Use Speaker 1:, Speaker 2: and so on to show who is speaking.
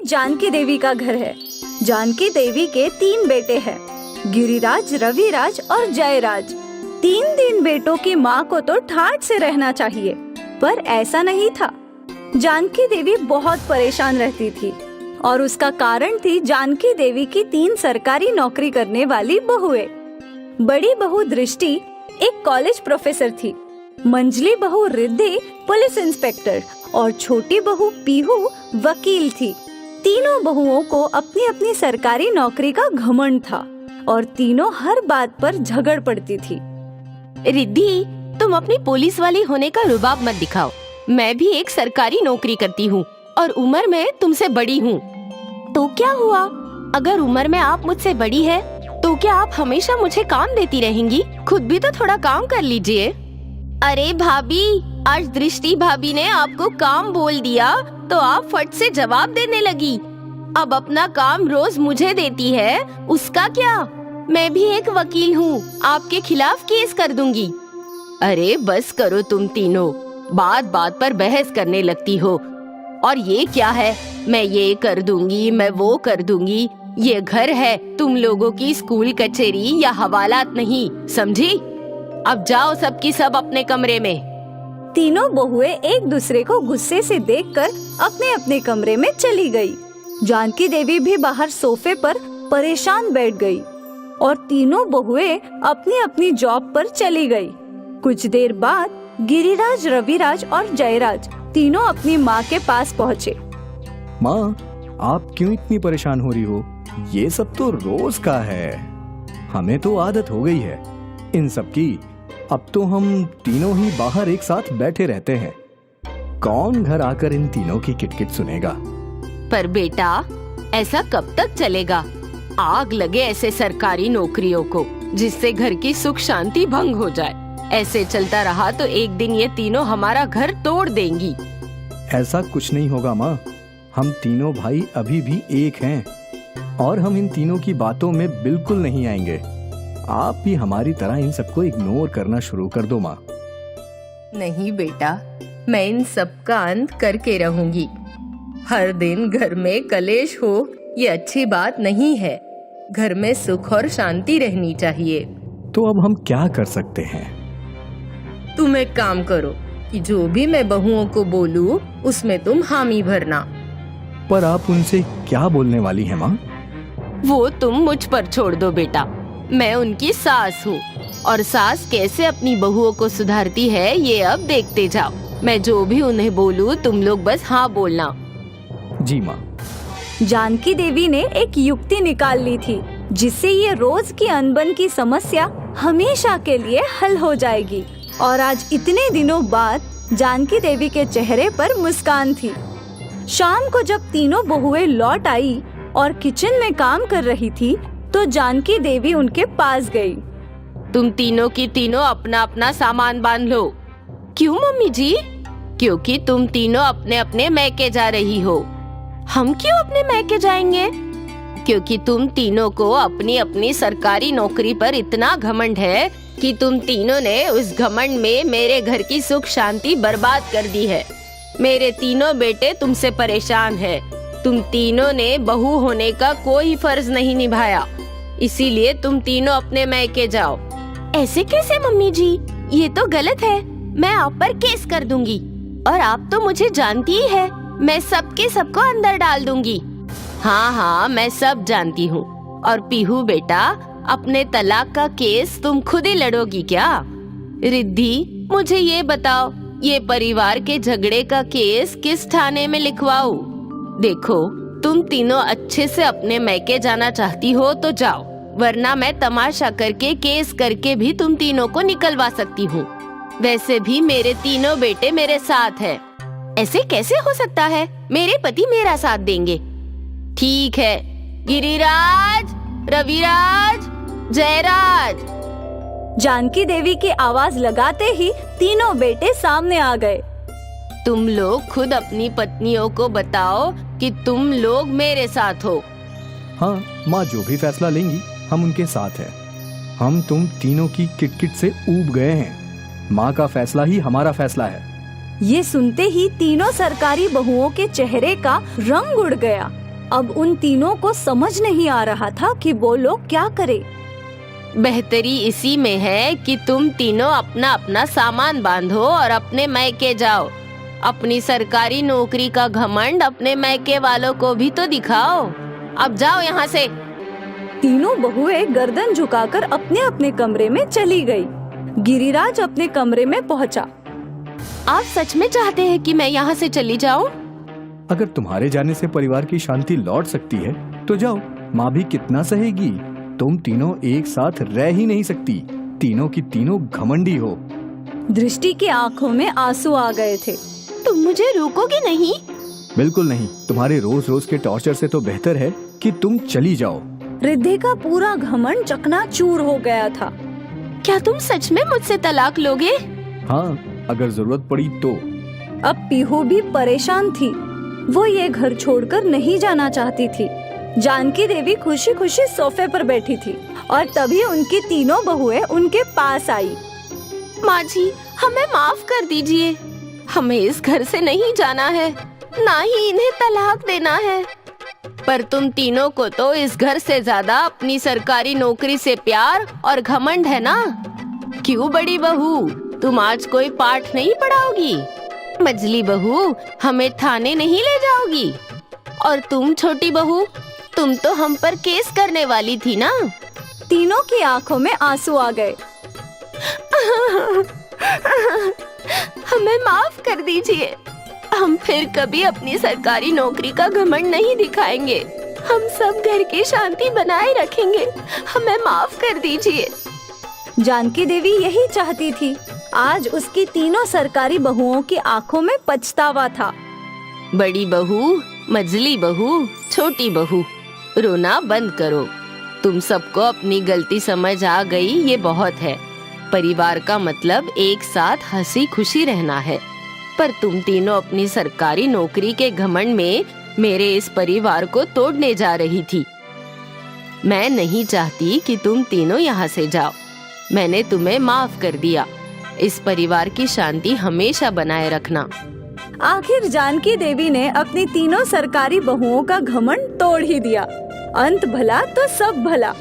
Speaker 1: जानकी देवी का घर है। जानकी देवी के 3 बेटे हैं, गिरिराज, रविराज और जयराज। 3 बेटों की माँ को तो ठाठ से रहना चाहिए, पर ऐसा नहीं था। जानकी देवी बहुत परेशान रहती थी और उसका कारण थी जानकी देवी की 3 सरकारी नौकरी करने वाली बहुएं। बड़ी बहू दृष्टि एक कॉलेज प्रोफेसर थी, मंझली बहू रिद्धि पुलिस इंस्पेक्टर और छोटी बहू पीहू वकील थी। तीनों बहुओं को अपनी अपनी सरकारी नौकरी का घमंड था और तीनों हर बात पर झगड़ पड़ती थी।
Speaker 2: रिद्धि, तुम अपनी पुलिस वाली होने का रुबाब मत दिखाओ। मैं भी एक सरकारी नौकरी करती हूँ और उम्र में तुमसे बड़ी हूँ। तो क्या हुआ? अगर उम्र में आप मुझसे बड़ी है तो क्या आप हमेशा मुझे काम देती रहेंगी? खुद भी तो थोड़ा काम कर लीजिए। अरे भाभी, आज दृष्टि भाभी ने आपको काम बोल दिया तो आप फट से जवाब देने लगी। अब अपना काम रोज मुझे देती है, उसका क्या? मैं भी एक वकील हूँ, आपके खिलाफ केस कर दूंगी। अरे बस करो तुम तीनों, बात बात पर बहस करने लगती हो। और ये क्या है, मैं ये कर दूंगी, मैं वो कर दूंगी। ये घर है, तुम लोगों की स्कूल कचहरी या हवालात नहीं, समझी? अब जाओ सबकी सब अपने कमरे में।
Speaker 1: तीनों बहुएं एक दूसरे को गुस्से से देखकर अपने अपने कमरे में चली गई। जानकी देवी भी बाहर सोफे पर परेशान बैठ गई और तीनों बहुएं अपनी अपनी जॉब पर चली गई। कुछ देर बाद गिरिराज, रविराज और जयराज तीनों अपनी माँ के पास पहुँचे।
Speaker 3: माँ, आप क्यों इतनी परेशान हो रही हो? ये सब तो रोज का है, हमें तो आदत हो गई है इन सब की। अब तो हम तीनों ही बाहर एक साथ बैठे रहते हैं, कौन घर आकर इन तीनों की किटकिट सुनेगा?
Speaker 2: पर बेटा, ऐसा कब तक चलेगा? आग लगे ऐसे सरकारी नौकरियों को, जिससे घर की सुख शांति भंग हो जाए। ऐसे चलता रहा तो एक दिन ये तीनों हमारा घर तोड़ देंगी।
Speaker 3: ऐसा कुछ नहीं होगा माँ, हम तीनों भाई अभी भी एक हैं और हम इन तीनों की बातों में बिल्कुल नहीं आएंगे। आप भी हमारी तरह इन सबको इग्नोर करना शुरू कर दो माँ।
Speaker 2: नहीं बेटा, मैं इन सब का अंत करके रहूंगी। हर दिन घर में कलेश हो, ये अच्छी बात नहीं है। घर में सुख और शांति रहनी चाहिए।
Speaker 3: तो अब हम क्या कर सकते हैं?
Speaker 2: तुम एक काम करो कि जो भी मैं बहुओं को बोलूं, उसमें तुम हामी भरना।
Speaker 3: पर आप उनसे क्या बोलने वाली हैं माँ?
Speaker 2: वो तुम मुझ पर छोड़ दो बेटा, मैं उनकी सास हूँ और सास कैसे अपनी बहुओं को सुधारती है ये अब देखते जाओ। मैं जो भी उन्हें बोलूँ तुम लोग बस हाँ बोलना।
Speaker 3: जी माँ।
Speaker 1: जानकी देवी ने एक युक्ति निकाल ली थी, जिससे ये रोज की अनबन की समस्या हमेशा के लिए हल हो जाएगी। और आज इतने दिनों बाद जानकी देवी के चेहरे पर मुस्कान थी। शाम को जब तीनों बहुएं लौट आई और किचन में काम कर रही थी, तो जानकी देवी उनके पास गई।
Speaker 2: तुम तीनों की तीनों अपना अपना सामान बांध लो। क्यों मम्मी जी? क्योंकि तुम तीनों अपने अपने मैके जा रही हो। हम क्यों अपने मैके जाएंगे? क्योंकि तुम तीनों को अपनी अपनी सरकारी नौकरी पर इतना घमंड है कि तुम तीनों ने उस घमंड में मेरे घर की सुख शांति बर्बाद कर दी है। मेरे तीनों बेटे तुमसे परेशान हैं। तुम तीनों ने बहू होने का कोई फर्ज नहीं निभाया, इसीलिए तुम तीनों अपने मैके जाओ। ऐसे कैसे मम्मी जी? ये तो गलत है। मैं आप पर केस कर दूंगी और आप तो मुझे जानती ही है, मैं सबके सबको अंदर डाल दूंगी। हाँ हाँ, मैं सब जानती हूँ। और पीहू बेटा, अपने तलाक का केस तुम खुद ही लड़ोगी क्या? रिद्धि, मुझे ये बताओ, ये परिवार के झगड़े का केस किस थाने में लिखवाऊं? देखो, तुम तीनों अच्छे से अपने मैके जाना चाहती हो तो जाओ, वरना मैं तमाशा करके केस करके भी तुम तीनों को निकलवा सकती हूँ। वैसे भी मेरे तीनों बेटे मेरे साथ हैं। ऐसे कैसे हो सकता है? मेरे पति मेरा साथ देंगे। ठीक है, गिरिराज, रविराज, जयराज।
Speaker 1: जानकी देवी की आवाज लगाते ही तीनों बेटे सामने आ गए।
Speaker 2: तुम लोग खुद अपनी पत्नियों को बताओ कि तुम लोग मेरे साथ हो।
Speaker 3: हाँ माँ, जो भी फैसला लेंगी हम उनके साथ हैं। हम तुम तीनों की किटकिट से ऊब गए हैं। माँ का फैसला ही हमारा फैसला है।
Speaker 1: ये सुनते ही तीनों सरकारी बहुओं के चेहरे का रंग उड़ गया। अब उन तीनों को समझ नहीं आ रहा था कि वो लोग क्या करें।
Speaker 2: बेहतरी इसी में है कि तुम तीनों अपना अपना सामान बांधो और अपने मैके जाओ। अपनी सरकारी नौकरी का घमंड अपने मैके वालों को भी तो दिखाओ। अब जाओ यहाँ से।
Speaker 1: तीनों बहुएं गर्दन झुकाकर अपने अपने कमरे में चली गई। गिरिराज अपने कमरे में पहुंचा।
Speaker 2: आप सच में चाहते हैं कि मैं यहाँ से चली जाऊँ?
Speaker 3: अगर तुम्हारे जाने से परिवार की शांति लौट सकती है तो जाओ, माँ भी कितना सहेगी। तुम तीनों एक साथ रह ही नहीं सकती, तीनों की तीनों घमंडी हो।
Speaker 1: दृष्टि की आंखों में आंसू आ गए थे।
Speaker 2: तुम मुझे रोकोगे नहीं?
Speaker 3: बिल्कुल नहीं, तुम्हारे रोज रोज के टॉर्चर से तो बेहतर है कि तुम चली जाओ।
Speaker 1: रिद्धि का पूरा घमंड चकनाचूर हो गया था।
Speaker 2: क्या तुम सच में मुझसे तलाक लोगे?
Speaker 3: हाँ, अगर जरूरत पड़ी तो।
Speaker 1: अब पीहू भी परेशान थी। वो ये घर छोड़कर नहीं जाना चाहती थी। जानकी देवी खुशी खुशी सोफे पर बैठी थी और तभी उनकी तीनों बहुएं उनके पास आई।
Speaker 2: माँ जी, हमें माफ कर दीजिए। हमें इस घर से नहीं जाना है, ना ही इन्हें तलाक देना है। पर तुम तीनों को तो इस घर से ज्यादा अपनी सरकारी नौकरी से प्यार और घमंड है ना? क्यों बड़ी बहू, तुम आज कोई पाठ नहीं पढ़ाओगी? मजली बहू, हमें थाने नहीं ले जाओगी? और तुम छोटी बहू, तुम तो हम पर केस करने वाली थी ना?
Speaker 1: तीनों की आंखों में आंसू आ गए।
Speaker 2: हमें माफ कर दीजिए। हम फिर कभी अपनी सरकारी नौकरी का घमंड नहीं दिखाएंगे। हम सब घर की शांति बनाए रखेंगे। हमें माफ कर दीजिए।
Speaker 1: जानकी देवी यही चाहती थी। आज उसकी तीनों सरकारी बहुओं की आंखों में पछतावा था।
Speaker 2: बड़ी बहू, मजली बहू, छोटी बहू, रोना बंद करो। तुम सबको अपनी गलती समझ आ गई, ये बहुत है। परिवार का मतलब एक साथ हंसी खुशी रहना है। पर तुम तीनों अपनी सरकारी नौकरी के घमंड में मेरे इस परिवार को तोड़ने जा रही थी। मैं नहीं चाहती कि तुम तीनों यहाँ से जाओ। मैंने तुम्हें माफ कर दिया। इस परिवार की शांति हमेशा बनाए रखना।
Speaker 1: आखिर जानकी देवी ने अपनी तीनों सरकारी बहुओं का घमंड तोड़ ही दिया। अंत भला तो सब भला।